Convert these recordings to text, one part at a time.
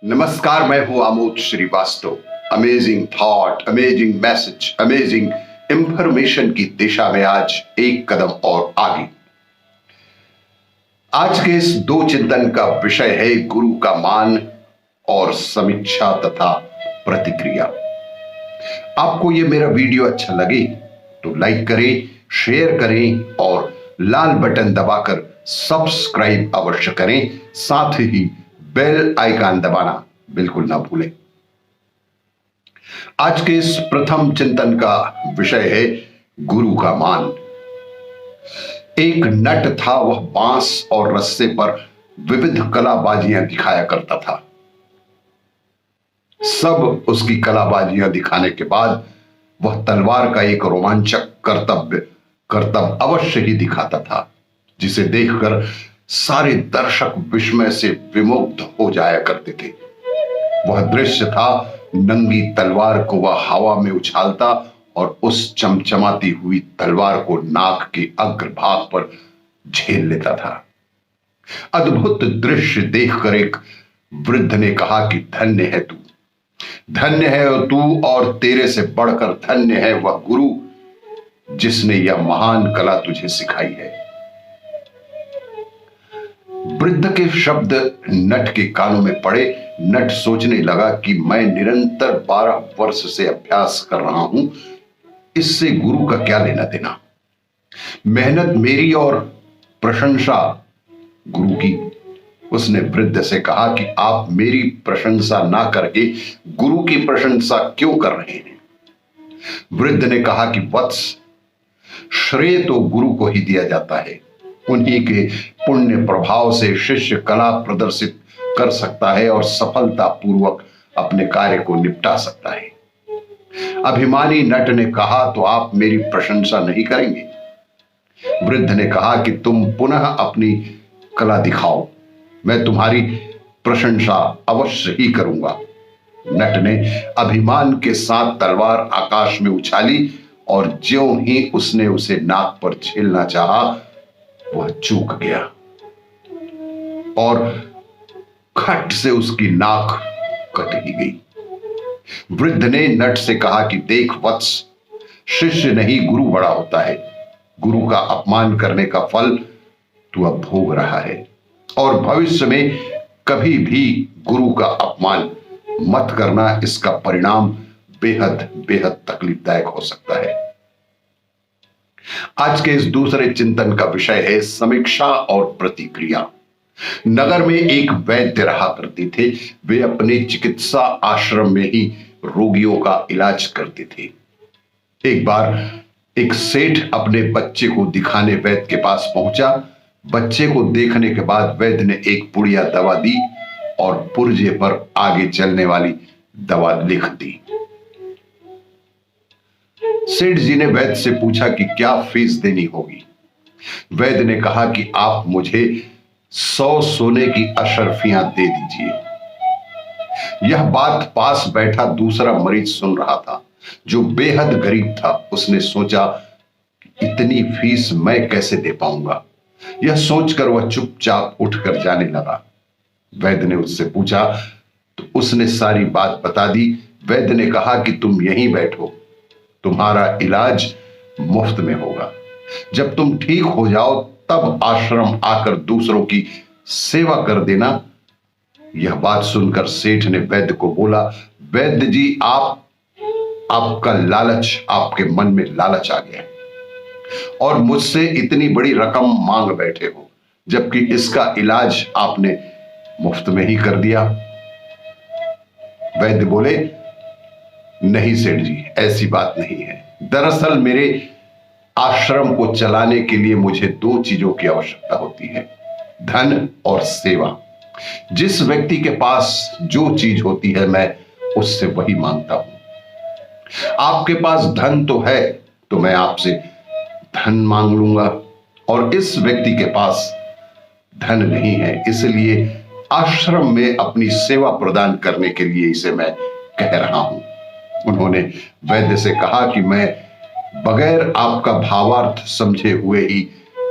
नमस्कार, मैं हूं Amod Srivastava. Amazing thought, amazing message, amazing information की दिशा में आज एक कदम और आगे। आज के इस दो चिंतन का विषय है गुरु का मान और समीक्षा तथा प्रतिक्रिया। आपको यह मेरा वीडियो अच्छा लगे तो लाइक करें, शेयर करें और लाल बटन दबाकर सब्सक्राइब अवश्य करें। साथ ही बेल आइकन दबाना बिल्कुल ना भूलें। आज के इस प्रथम चिंतन का विषय है गुरु का मान। एक नट था, वह बांस और रस्से पर विविध कलाबाजियां दिखाया करता था। सब उसकी कलाबाजियां दिखाने के बाद वह तलवार का एक रोमांचक करतब अवश्य ही दिखाता था, जिसे देखकर सारे दर्शक विस्मय से विमुग्ध हो जाया करते थे। वह दृश्य था, नंगी तलवार को वह हवा में उछालता और उस चमचमाती हुई तलवार को नाक के अग्रभाग पर झेल लेता था। अद्भुत दृश्य देखकर एक वृद्ध ने कहा कि धन्य है तू, धन्य है तू, और तेरे से बढ़कर धन्य है वह गुरु जिसने यह महान कला तुझे सिखाई है। वृद्ध के शब्द नट के कानों में पड़े। नट सोचने लगा कि मैं निरंतर 12 वर्ष से अभ्यास कर रहा हूं, इससे गुरु का क्या लेना देना। मेहनत मेरी और प्रशंसा गुरु की। उसने वृद्ध से कहा कि आप मेरी प्रशंसा ना करके गुरु की प्रशंसा क्यों कर रहे हैं। वृद्ध ने कहा कि वत्स, श्रेय तो गुरु को ही दिया जाता है। उन्हीं के पुण्य प्रभाव से शिष्य कला प्रदर्शित कर सकता है और सफलता पूर्वक अपने कार्य को निपटा सकता है। अभिमानी नट ने कहा, तो आप मेरी प्रशंसा नहीं करेंगे। वृद्ध ने कहा कि तुम पुनः अपनी कला दिखाओ, मैं तुम्हारी प्रशंसा अवश्य ही करूंगा। नट ने अभिमान के साथ तलवार आकाश में उछाली और ज्यों ही उसने उसे नाक पर झेलना चाहा, वह चूक गया और खट से उसकी नाक कट ही गई। वृद्ध ने नट से कहा कि देख वत्स, शिष्य नहीं गुरु बड़ा होता है। गुरु का अपमान करने का फल तू अब भोग रहा है और भविष्य में कभी भी गुरु का अपमान मत करना। इसका परिणाम बेहद बेहद तकलीफदायक हो सकता है। आज के इस दूसरे चिंतन का विषय है समीक्षा और प्रतिक्रिया। नगर में एक वैद्य रहा करते थे। वे अपने चिकित्सा आश्रम में ही रोगियों का इलाज करते थे। एक बार एक सेठ अपने बच्चे को दिखाने वैद्य के पास पहुंचा। बच्चे को देखने के बाद वैद्य ने एक पुड़िया दवा दी और पुर्जे पर आगे चलने वाली दवा लिख दी। सेठ जी ने वैद्य से पूछा कि क्या फीस देनी होगी। वैद्य ने कहा कि आप मुझे 100 सोने की अशर्फियां दे दीजिए। यह बात पास बैठा दूसरा मरीज सुन रहा था, जो बेहद गरीब था। उसने सोचा कि इतनी फीस मैं कैसे दे पाऊंगा। यह सोचकर वह चुपचाप उठकर जाने लगा। वैद्य ने उससे पूछा तो उसने सारी बात बता दी। वैद्य ने कहा कि तुम यहीं बैठो, तुम्हारा इलाज मुफ्त में होगा। जब तुम ठीक हो जाओ तब आश्रम आकर दूसरों की सेवा कर देना। यह बात सुनकर सेठ ने वैद्य को बोला, वैद्य जी, आपका लालच, आपके मन में लालच आ गया और मुझसे इतनी बड़ी रकम मांग बैठे हो, जबकि इसका इलाज आपने मुफ्त में ही कर दिया। वैद्य बोले, नहीं सेठ जी, ऐसी बात नहीं है। दरअसल मेरे आश्रम को चलाने के लिए मुझे 2 चीजों की आवश्यकता होती है, धन और सेवा। जिस व्यक्ति के पास जो चीज होती है मैं उससे वही मांगता हूं। आपके पास धन तो है तो मैं आपसे धन मांग लूंगा, और इस व्यक्ति के पास धन नहीं है, इसलिए आश्रम में अपनी सेवा प्रदान करने के लिए इसे मैं कह रहा हूं। उन्होंने वैद्य से कहा कि मैं बगैर आपका भावार्थ समझे हुए ही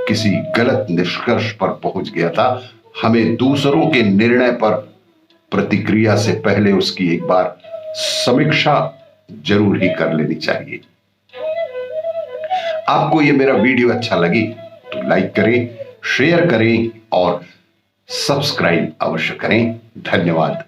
किसी गलत निष्कर्ष पर पहुंच गया था। हमें दूसरों के निर्णय पर प्रतिक्रिया से पहले उसकी एक बार समीक्षा जरूर ही कर लेनी चाहिए। आपको यह मेरा वीडियो अच्छा लगे तो लाइक करें, शेयर करें और सब्सक्राइब अवश्य करें। धन्यवाद।